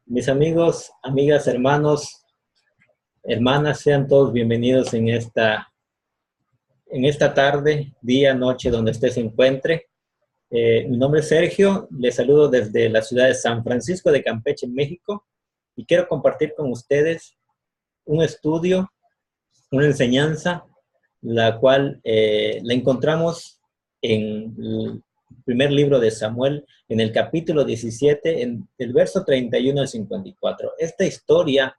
Mis amigos, amigas, hermanos, hermanas, sean todos bienvenidos en esta tarde, día, noche, donde usted se encuentre. Mi nombre es Sergio, les saludo desde la ciudad de San Francisco de Campeche, México, y quiero compartir con ustedes un estudio, una enseñanza, la cual la encontramos en el primer libro de Samuel, en el capítulo 17, en el verso 31 al 54. Esta historia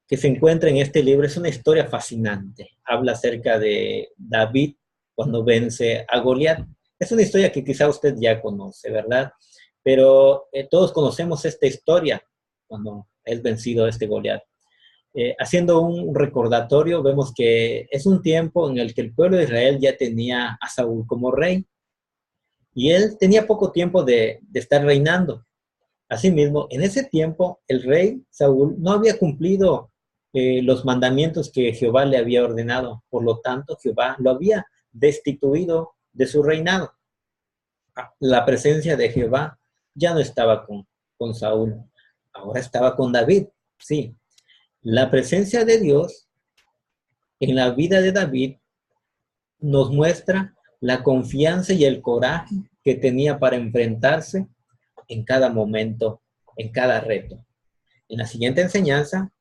que se encuentra en este libro es una historia fascinante. Habla acerca de David cuando vence a Goliat. Es una historia que quizá usted ya conoce, ¿verdad? Pero todos conocemos esta historia cuando es vencido a este Goliat. Haciendo un recordatorio, vemos que es un tiempo en el que el pueblo de Israel ya tenía a Saúl como rey y él tenía poco tiempo de estar reinando. Asimismo, en ese tiempo el rey Saúl no había cumplido los mandamientos que Jehová le había ordenado. Por lo tanto, Jehová lo había destituido de su reinado. La presencia de Jehová ya no estaba con Saúl, ahora estaba con David. Sí, la presencia de Dios en la vida de David nos muestra la confianza y el coraje que tenía para enfrentarse en cada momento, en cada reto. En la siguiente enseñanza,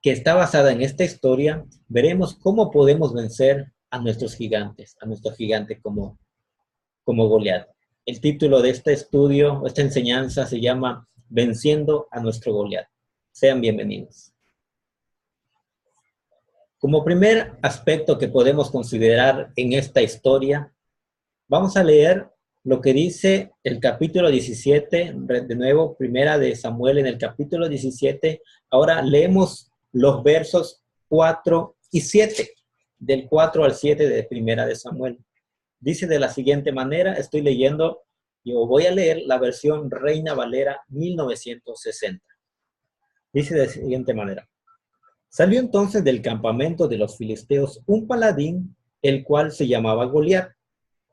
que está basada en esta historia, veremos cómo podemos vencer a nuestros gigantes, a nuestro gigante como Goliat. El título de este estudio, esta enseñanza se llama Venciendo a nuestro Goliat. Sean bienvenidos. Como primer aspecto que podemos considerar en esta historia, vamos a leer lo que dice el capítulo 17, de nuevo, primera de Samuel en el capítulo 17. Ahora leemos los versos 4 y 7, del 4 al 7 de primera de Samuel. Dice de la siguiente manera, estoy leyendo, yo voy a leer la versión Reina Valera 1960. Dice de la siguiente manera. Salió entonces del campamento de los filisteos un paladín, el cual se llamaba Goliat,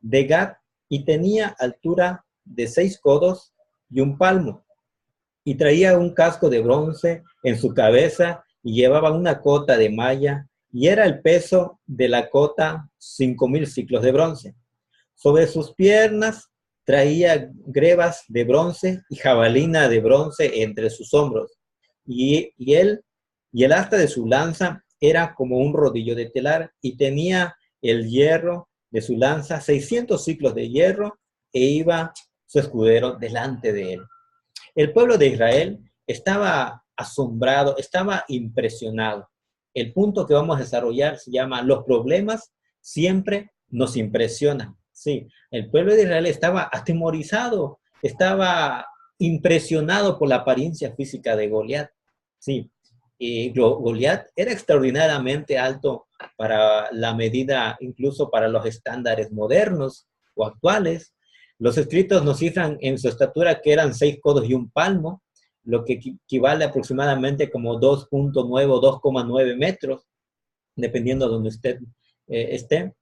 de Gat, y tenía altura de 6 codos y un palmo, y traía un casco de bronce en su cabeza, y llevaba una cota de malla, y era el peso de la cota 5,000 ciclos de bronce. Sobre sus piernas traía grebas de bronce y jabalina de bronce entre sus hombros, y el asta de su lanza era como un rodillo de telar, y tenía el hierro de su lanza 600 ciclos de hierro, e iba su escudero delante de él. El pueblo de Israel estaba asombrado, estaba impresionado. El punto que vamos a desarrollar se llama los problemas siempre nos impresionan. Sí, el pueblo de Israel estaba atemorizado, estaba impresionado por la apariencia física de Goliat. Sí, y Goliat era extraordinariamente alto para la medida, incluso para los estándares modernos o actuales. Los escritos nos cifran en su estatura que eran 6 codos y un palmo, lo que equivale aproximadamente como 2,9 o 2,9 metros, dependiendo de donde usted esté.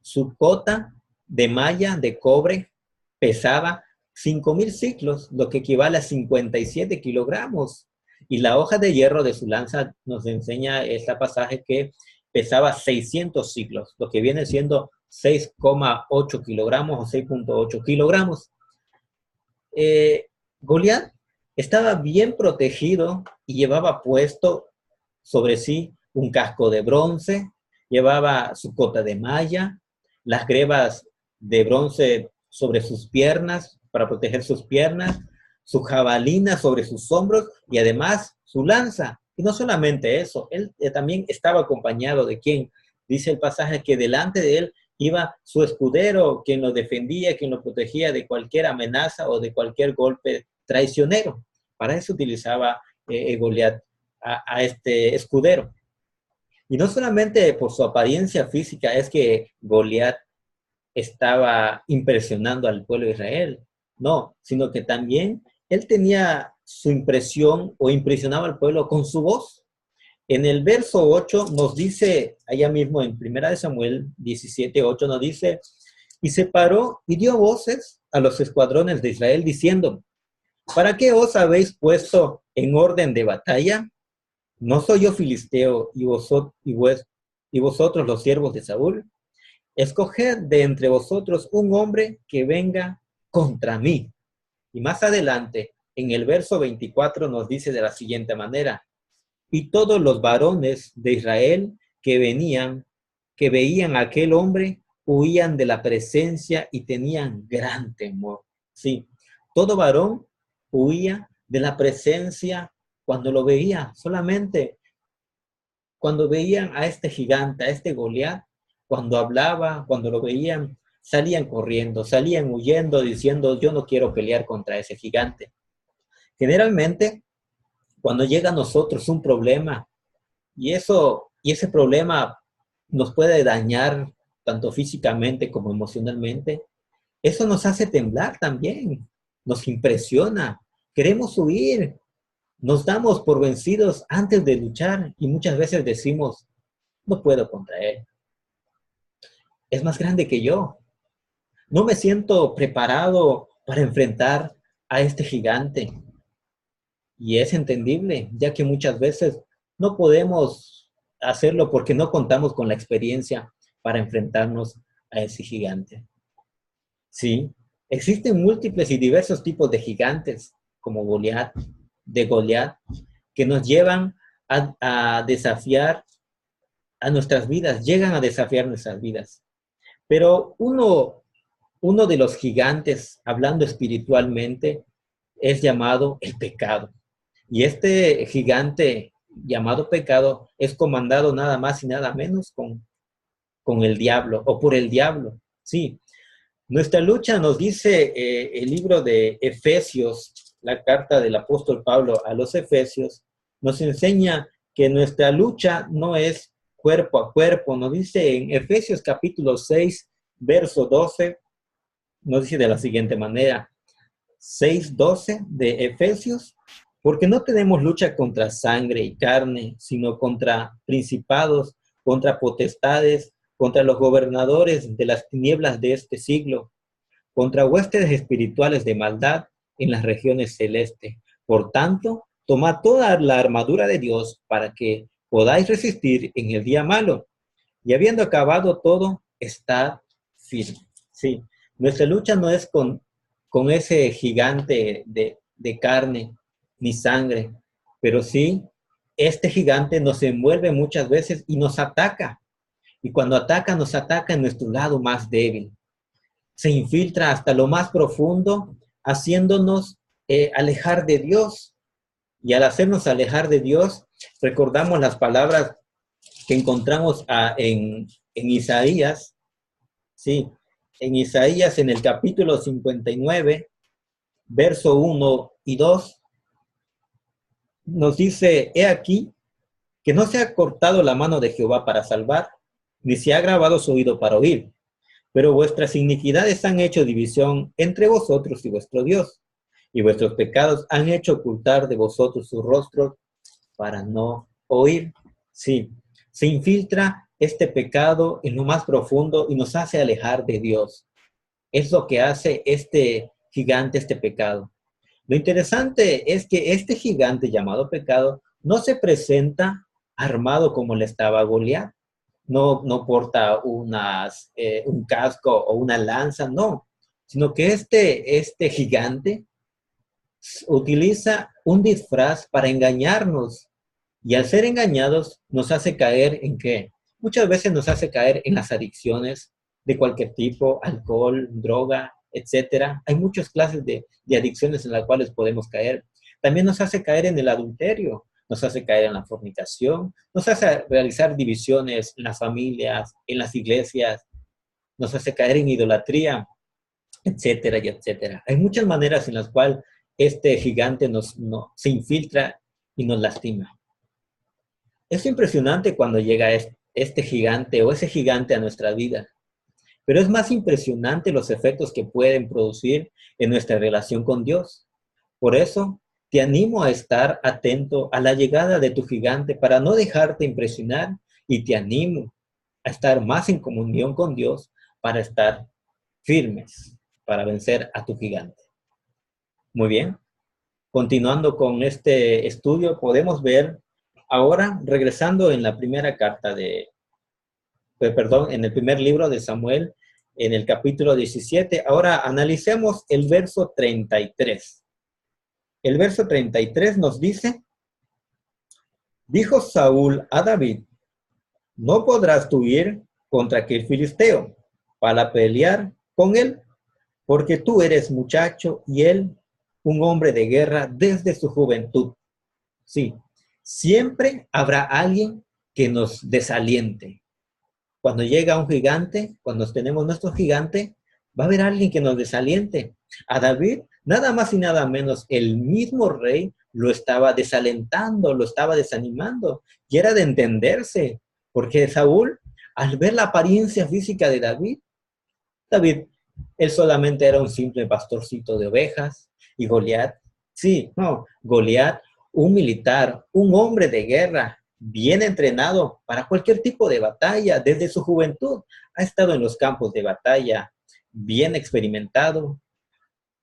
Su cota de malla de cobre pesaba 5,000 ciclos, lo que equivale a 57 kilogramos. Y la hoja de hierro de su lanza nos enseña este pasaje que pesaba 600 ciclos, lo que viene siendo 6,8 kilogramos o 6,8 kilogramos. Goliat estaba bien protegido y llevaba puesto sobre sí un casco de bronce, llevaba su cota de malla, las grebas de bronce sobre sus piernas para proteger sus piernas, su jabalina sobre sus hombros y además su lanza. Y no solamente eso, él también estaba acompañado de quien dice el pasaje que delante de él iba su escudero, quien lo defendía, quien lo protegía de cualquier amenaza o de cualquier golpe traicionero. Para eso utilizaba Goliat a este escudero. Y no solamente por su apariencia física es que Goliat estaba impresionando al pueblo de Israel, no, sino que también él tenía su impresión o impresionaba al pueblo con su voz. En el verso 8 nos dice, allá mismo en 1 Samuel 17:8 nos dice, y se paró y dio voces a los escuadrones de Israel diciendo, ¿Para qué os habéis puesto en orden de batalla? ¿No soy yo filisteo y vosotros los siervos de Saúl? Escoged de entre vosotros un hombre que venga contra mí. Y más adelante, en el verso 24 nos dice de la siguiente manera: y todos los varones de Israel que veían a aquel hombre, huían de la presencia y tenían gran temor. Sí, todo varón huía de la presencia cuando lo veía, solamente cuando veían a este gigante, a este Goliat, cuando hablaba, cuando lo veían, salían corriendo, salían huyendo, diciendo, yo no quiero pelear contra ese gigante. Generalmente, cuando llega a nosotros un problema, y ese problema nos puede dañar tanto físicamente como emocionalmente, eso nos hace temblar también, nos impresiona, queremos huir, nos damos por vencidos antes de luchar y muchas veces decimos, no puedo contra él, es más grande que yo, no me siento preparado para enfrentar a este gigante. Y es entendible, ya que muchas veces no podemos hacerlo porque no contamos con la experiencia para enfrentarnos a ese gigante. Sí, existen múltiples y diversos tipos de gigantes, como Goliat, que nos llevan a desafiar a nuestras vidas, llegan a desafiar nuestras vidas. Pero uno de los gigantes, hablando espiritualmente, es llamado el pecado. Y este gigante llamado pecado es comandado nada más y nada menos con el diablo o por el diablo. Sí, nuestra lucha nos dice el libro de Efesios, la carta del apóstol Pablo a los Efesios, nos enseña que nuestra lucha no es cuerpo a cuerpo. Nos dice en Efesios capítulo 6, verso 12, nos dice de la siguiente manera, 6:12 de Efesios, porque no tenemos lucha contra sangre y carne, sino contra principados, contra potestades, contra los gobernadores de las tinieblas de este siglo, contra huestes espirituales de maldad en las regiones celestes. Por tanto, tomad toda la armadura de Dios para que podáis resistir en el día malo. Y habiendo acabado todo, estad firme. Sí, nuestra lucha no es con ese gigante de carne ni sangre, pero sí, este gigante nos envuelve muchas veces y nos ataca. Y cuando ataca, nos ataca en nuestro lado más débil. Se infiltra hasta lo más profundo, haciéndonos alejar de Dios. Y al hacernos alejar de Dios, recordamos las palabras que encontramos en Isaías, sí, en Isaías en el capítulo 59, verso 1 y 2, nos dice, he aquí que no se ha cortado la mano de Jehová para salvar, ni se ha grabado su oído para oír, pero vuestras iniquidades han hecho división entre vosotros y vuestro Dios, y vuestros pecados han hecho ocultar de vosotros su rostro para no oír. Sí, se infiltra este pecado en lo más profundo y nos hace alejar de Dios. Es lo que hace este gigante, este pecado. Lo interesante es que este gigante llamado pecado no se presenta armado como le estaba Goliat. No porta un casco o una lanza, no, sino que este gigante utiliza un disfraz para engañarnos y al ser engañados nos hace caer en qué? Muchas veces nos hace caer en las adicciones de cualquier tipo, alcohol, droga, etcétera. Hay muchas clases de adicciones en las cuales podemos caer. También nos hace caer en el adulterio, nos hace caer en la fornicación, nos hace realizar divisiones en las familias, en las iglesias, nos hace caer en idolatría, etcétera y etcétera. Hay muchas maneras en las cuales este gigante se infiltra y nos lastima. Es impresionante cuando llega este gigante o ese gigante a nuestra vida, pero es más impresionante los efectos que pueden producir en nuestra relación con Dios. Por eso, te animo a estar atento a la llegada de tu gigante para no dejarte impresionar y te animo a estar más en comunión con Dios para estar firmes, para vencer a tu gigante. Muy bien. continuando con este estudio, podemos ver ahora, regresando en la primera carta en el primer libro de Samuel, en el capítulo 17, ahora analicemos el verso 33. El verso 33 nos dice: dijo Saúl a David, no podrás tú ir contra aquel filisteo para pelear con él, porque tú eres muchacho y él un hombre de guerra desde su juventud. Sí, siempre habrá alguien que nos desaliente. Cuando llega un gigante, cuando tenemos nuestro gigante, va a haber alguien que nos desaliente. A David, nada más y nada menos, el mismo rey lo estaba desalentando, lo estaba desanimando. Y era de entenderse, porque Saúl, al ver la apariencia física de David, él solamente era un simple pastorcito de ovejas, y Goliat, sí, no, Goliat, un militar, un hombre de guerra, bien entrenado para cualquier tipo de batalla desde su juventud. Ha estado en los campos de batalla, bien experimentado,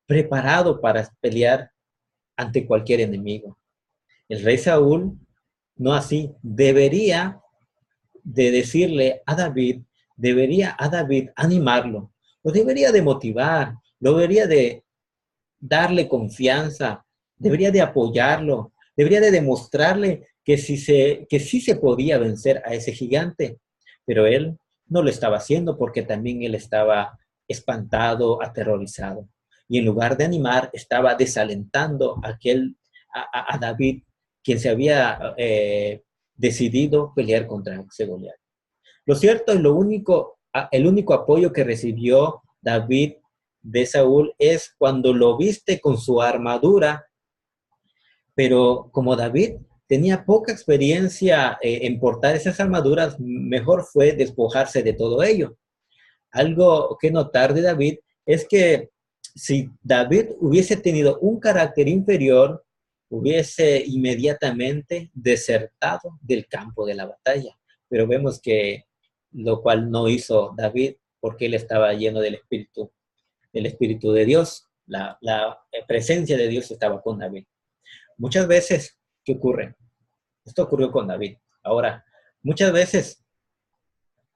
preparado para pelear ante cualquier enemigo. El rey Saúl, no así, debería de decirle a David, debería a David animarlo, lo debería de motivar, lo debería de darle confianza, debería de apoyarlo, debería de demostrarle que sí se podía vencer a ese gigante, pero él no lo estaba haciendo porque también él estaba espantado, aterrorizado. Y en lugar de animar, estaba desalentando a David, quien se había decidido pelear contra ese Goliat. Lo cierto y el único apoyo que recibió David de Saúl es cuando lo viste con su armadura, pero como David tenía poca experiencia en portar esas armaduras, mejor fue despojarse de todo ello. Algo que notar de David es que si David hubiese tenido un carácter inferior, hubiese inmediatamente desertado del campo de la batalla. Pero vemos que lo cual no hizo David porque él estaba lleno del Espíritu de Dios. La presencia de Dios estaba con David. Muchas veces, ¿qué ocurre? Esto ocurrió con David. Ahora, muchas veces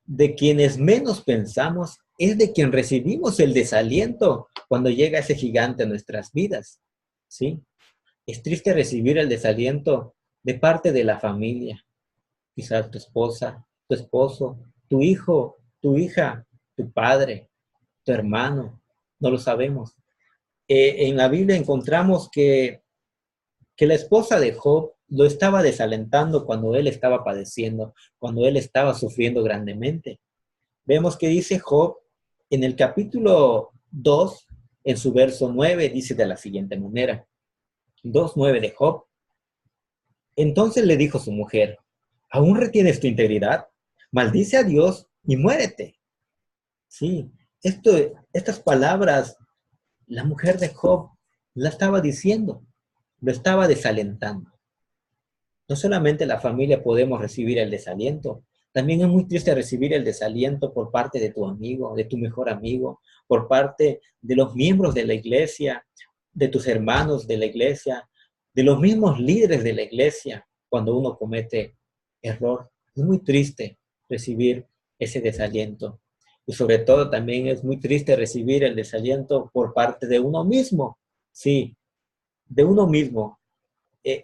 de quienes menos pensamos es de quien recibimos el desaliento cuando llega ese gigante a nuestras vidas, ¿sí? Es triste recibir el desaliento de parte de la familia, quizás tu esposa, tu esposo, tu hijo, tu hija, tu padre, tu hermano, no lo sabemos. En la Biblia encontramos que la esposa de Job lo estaba desalentando cuando él estaba padeciendo, cuando él estaba sufriendo grandemente. Vemos que dice Job en el capítulo 2, en su verso 9, dice de la siguiente manera, 2:9 de Job. Entonces le dijo su mujer, ¿aún retienes tu integridad? Maldice a Dios y muérete. Sí, estas palabras, la mujer de Job la estaba diciendo, lo estaba desalentando. No solamente la familia podemos recibir el desaliento, también es muy triste recibir el desaliento por parte de tu amigo, de tu mejor amigo, por parte de los miembros de la iglesia, de tus hermanos de la iglesia, de los mismos líderes de la iglesia, cuando uno comete error. Es muy triste recibir ese desaliento. Y sobre todo también es muy triste recibir el desaliento por parte de uno mismo. Sí, de uno mismo.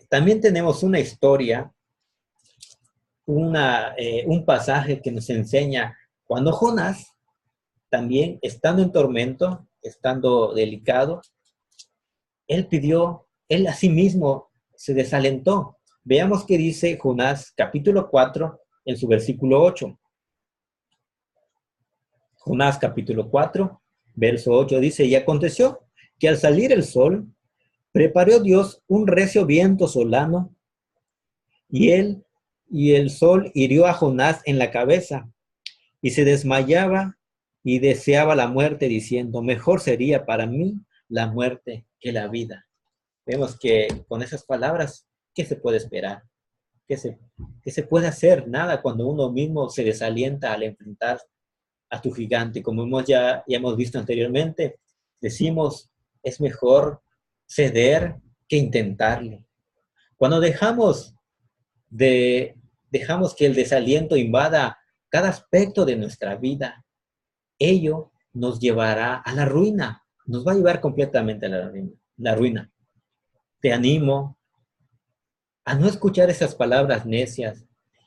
También tenemos una historia, un pasaje que nos enseña cuando Jonás, también estando en tormento, estando delicado, él a sí mismo se desalentó. Veamos qué dice Jonás capítulo 4 en su versículo 8. Jonás capítulo 4, verso 8 dice, y aconteció que al salir el sol, preparó Dios un recio viento solano, y el sol hirió a Jonás en la cabeza, y se desmayaba y deseaba la muerte, diciendo, mejor sería para mí la muerte que la vida. Vemos que con esas palabras, ¿qué se puede esperar? ¿Qué se puede hacer? Nada cuando uno mismo se desalienta al enfrentar a tu gigante. Como ya hemos visto anteriormente, decimos, es mejor ceder que intentarlo. Cuando dejamos que el desaliento invada cada aspecto de nuestra vida, ello nos llevará a la ruina, nos va a llevar completamente a la ruina. Te animo a no escuchar esas palabras necias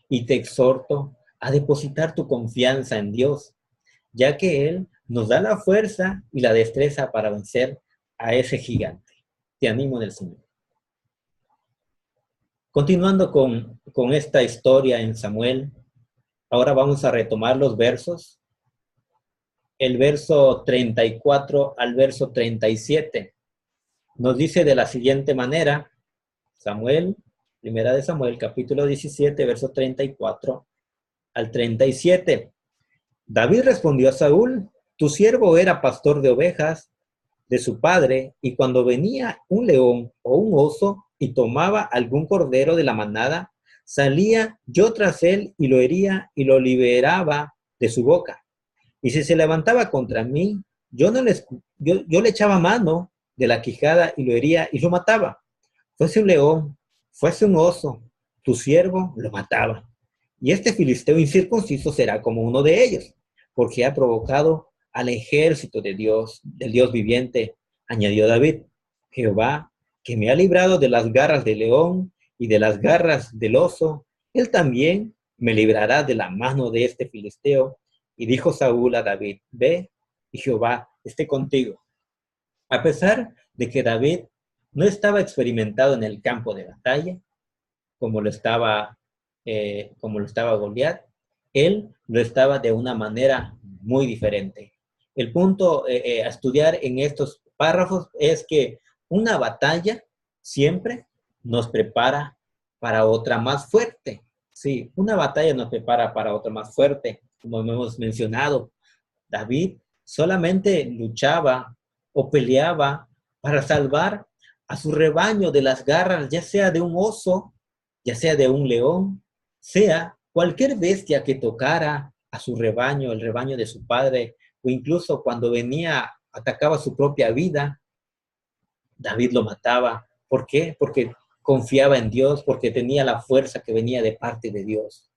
y te exhorto a depositar tu confianza en Dios, ya que Él nos da la fuerza y la destreza para vencer a ese gigante. Te animo en el Señor. Continuando con esta historia en Samuel, ahora vamos a retomar los versos, el verso 34 al verso 37. Nos dice de la siguiente manera, primera de Samuel, capítulo 17, verso 34 al 37. David respondió a Saúl: tu siervo era pastor de ovejas de su padre, y cuando venía un león o un oso y tomaba algún cordero de la manada, salía yo tras él y lo hería y lo liberaba de su boca. Y si se levantaba contra mí, yo le echaba mano de la quijada y lo hería y lo mataba. Fuese un león, fuese un oso, tu siervo lo mataba. Y este filisteo incircunciso será como uno de ellos, porque ha provocado al ejército de Dios, del Dios viviente. Añadió David: Jehová, que me ha librado de las garras del león y de las garras del oso, él también me librará de la mano de este filisteo. Y dijo Saúl a David: ve, y Jehová esté contigo. A pesar de que David no estaba experimentado en el campo de batalla, como lo estaba Goliat, él lo estaba de una manera muy diferente. El punto a estudiar en estos párrafos es que una batalla siempre nos prepara para otra más fuerte. Sí, una batalla nos prepara para otra más fuerte, como hemos mencionado. David solamente luchaba o peleaba para salvar a su rebaño de las garras, ya sea de un oso, ya sea de un león, sea cualquier bestia que tocara a su rebaño, el rebaño de su padre, o incluso cuando venía, atacaba su propia vida, David lo mataba. ¿Por qué? Porque confiaba en Dios, porque tenía la fuerza que venía de parte de Dios.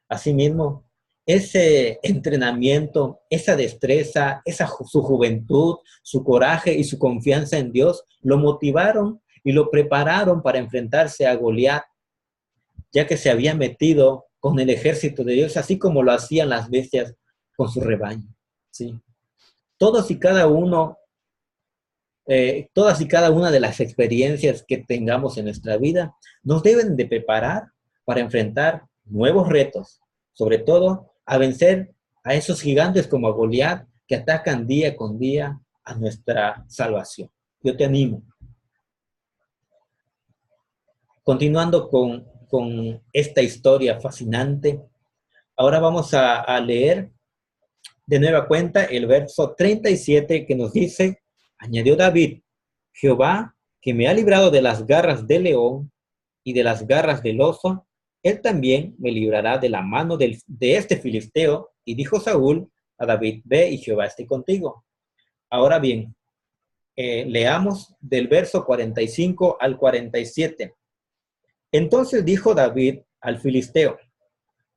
Asimismo, ese entrenamiento, esa destreza, su juventud, su coraje y su confianza en Dios lo motivaron y lo prepararon para enfrentarse a Goliat, ya que se había metido con el ejército de Dios, así como lo hacían las bestias con su rebaño. ¿Sí? Todos y cada uno, todas y cada una de las experiencias que tengamos en nuestra vida nos deben de preparar para enfrentar nuevos retos, sobre todo a vencer a esos gigantes como a Goliat que atacan día con día a nuestra salvación. Yo te animo. Continuando con esta historia fascinante, ahora vamos a leer de nueva cuenta el verso 37 que nos dice: añadió David: Jehová, que me ha librado de las garras del león y de las garras del oso, él también me librará de la mano de este filisteo. Y dijo Saúl a David: ve, y Jehová esté contigo. Ahora bien, leamos del verso 45 al 47. Entonces dijo David al filisteo: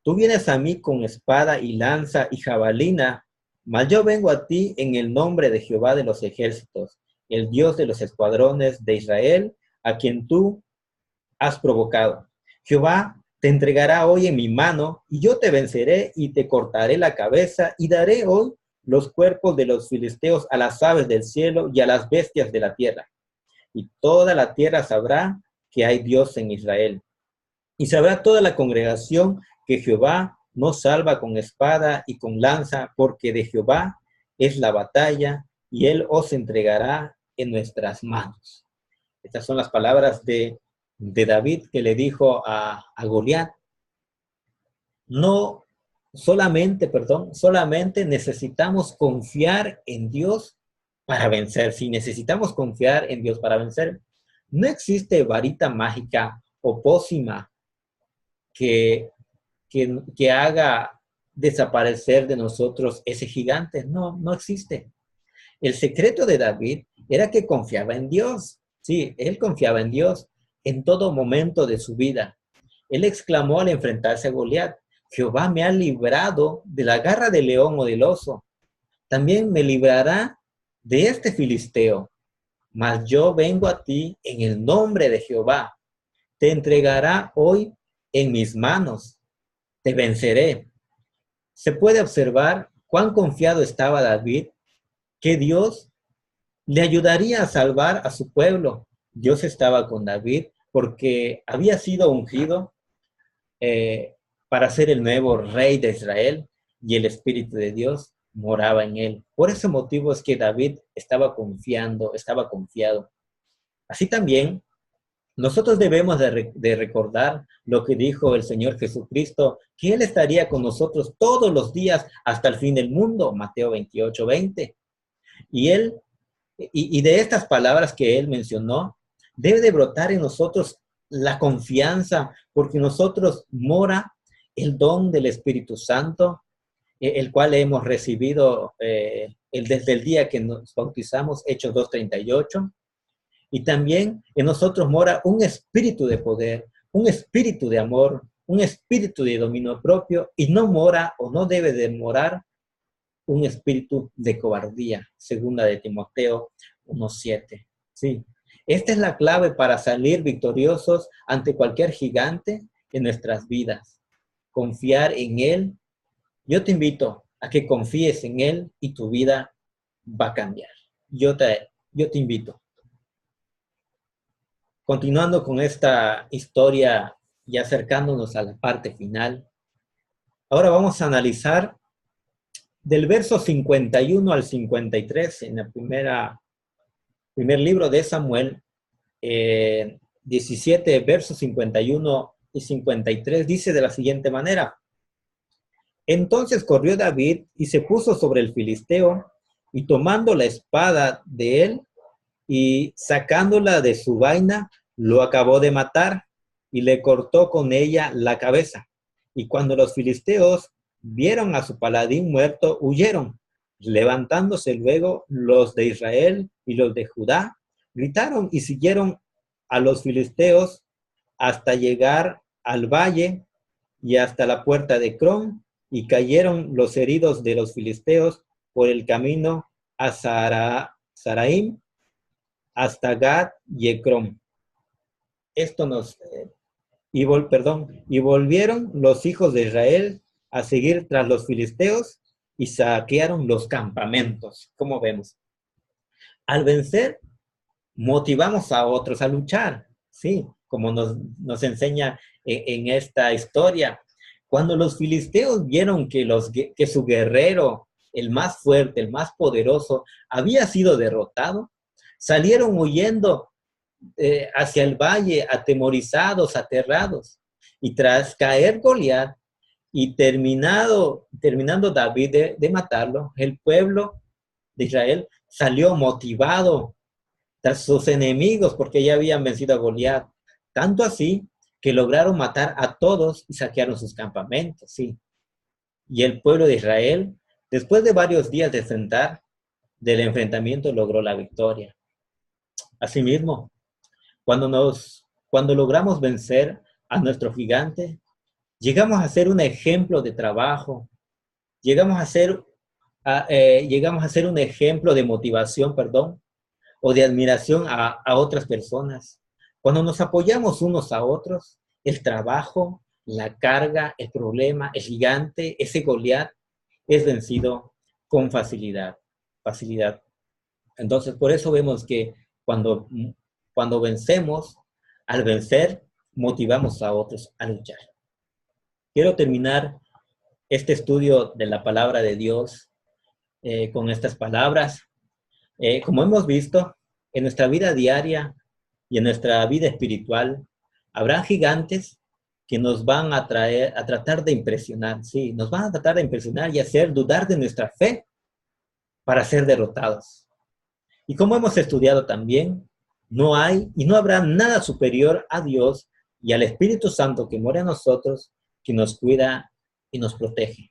tú vienes a mí con espada y lanza y jabalina, mas yo vengo a ti en el nombre de Jehová de los ejércitos, el Dios de los escuadrones de Israel, a quien tú has provocado. Jehová te entregará hoy en mi mano, y yo te venceré y te cortaré la cabeza, y daré hoy los cuerpos de los filisteos a las aves del cielo y a las bestias de la tierra. Y toda la tierra sabrá que hay Dios en Israel. Y sabrá toda la congregación que Jehová no salva con espada y con lanza, porque de Jehová es la batalla, y él os entregará en nuestras manos. Estas son las palabras de David que le dijo a Goliat. No solamente necesitamos confiar en Dios para vencer. Si necesitamos confiar en Dios para vencer, no existe varita mágica o pócima que haga desaparecer de nosotros ese gigante. No, no existe. El secreto de David era que confiaba en Dios. Sí, él confiaba en Dios en todo momento de su vida. Él exclamó al enfrentarse a Goliat: Jehová me ha librado de la garra del león o del oso. También me librará de este filisteo. Mas yo vengo a ti en el nombre de Jehová. Te entregará hoy en mis manos. Te venceré. Se puede observar cuán confiado estaba David que Dios le ayudaría a salvar a su pueblo. Dios estaba con David porque había sido ungido para ser el nuevo rey de Israel y el Espíritu de Dios moraba en él. Por ese motivo es que David estaba confiado. Así también, nosotros debemos de recordar lo que dijo el Señor Jesucristo, que Él estaría con nosotros todos los días hasta el fin del mundo, Mateo 28:20. Y Él y de estas palabras que él mencionó, debe de brotar en nosotros la confianza, porque nosotros mora el don del Espíritu Santo, el cual hemos recibido desde el día que nos bautizamos, Hechos 2:38, y también en nosotros mora un espíritu de poder, un espíritu de amor, un espíritu de dominio propio, y no mora o no debe de morar un espíritu de cobardía, segunda de Timoteo 1:7. Sí, esta es la clave para salir victoriosos ante cualquier gigante en nuestras vidas. Confiar en Él. Yo te invito a que confíes en Él y tu vida va a cambiar. Yo te invito. Continuando con esta historia y acercándonos a la parte final, ahora vamos a analizar del verso 51 al 53 en la primer libro de Samuel, 17, versos 51 y 53, dice de la siguiente manera: Entonces corrió David y se puso sobre el filisteo, y tomando la espada de él y sacándola de su vaina, lo acabó de matar y le cortó con ella la cabeza. Y cuando los filisteos vieron a su paladín muerto, huyeron. Levantándose luego los de Israel y los de Judá, gritaron y siguieron a los filisteos hasta llegar al valle y hasta la puerta de Crom, y cayeron los heridos de los filisteos por el camino a Saraim hasta Gad y Ecrón. Esto nos... y volvieron los hijos de Israel a seguir tras los filisteos y saquearon los campamentos. Como vemos, al vencer, motivamos a otros a luchar, ¿sí? Como nos enseña en esta historia. Cuando los filisteos vieron que su guerrero, el más fuerte, el más poderoso, había sido derrotado, salieron huyendo hacia el valle, atemorizados, aterrados. Y tras caer Goliat y terminando David de matarlo, el pueblo de Israel salió motivado tras sus enemigos porque ya habían vencido a Goliat. Tanto así que lograron matar a todos y saquearon sus campamentos, sí. Y el pueblo de Israel, después de varios días de enfrentar, del enfrentamiento, logró la victoria. Asimismo, cuando logramos vencer a nuestro gigante, llegamos a ser un ejemplo de trabajo, llegamos a ser un ejemplo de motivación, o de admiración a otras personas. Cuando nos apoyamos unos a otros, el trabajo, la carga, el problema, el gigante, ese Goliat, es vencido con facilidad. Entonces, por eso vemos que cuando vencemos, al vencer, motivamos a otros a luchar. Quiero terminar este estudio de la palabra de Dios con estas palabras. Como hemos visto, en nuestra vida diaria y en nuestra vida espiritual, habrá gigantes que nos van a tratar de impresionar, sí, nos van a tratar de impresionar y hacer dudar de nuestra fe para ser derrotados. Y como hemos estudiado también, no hay y no habrá nada superior a Dios y al Espíritu Santo que mora en nosotros, que nos cuida y nos protege.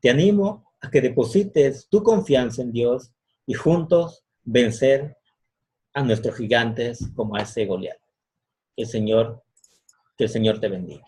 Te animo a que deposites tu confianza en Dios y juntos vencer a nuestros gigantes como a ese Goliat. Que el Señor te bendiga.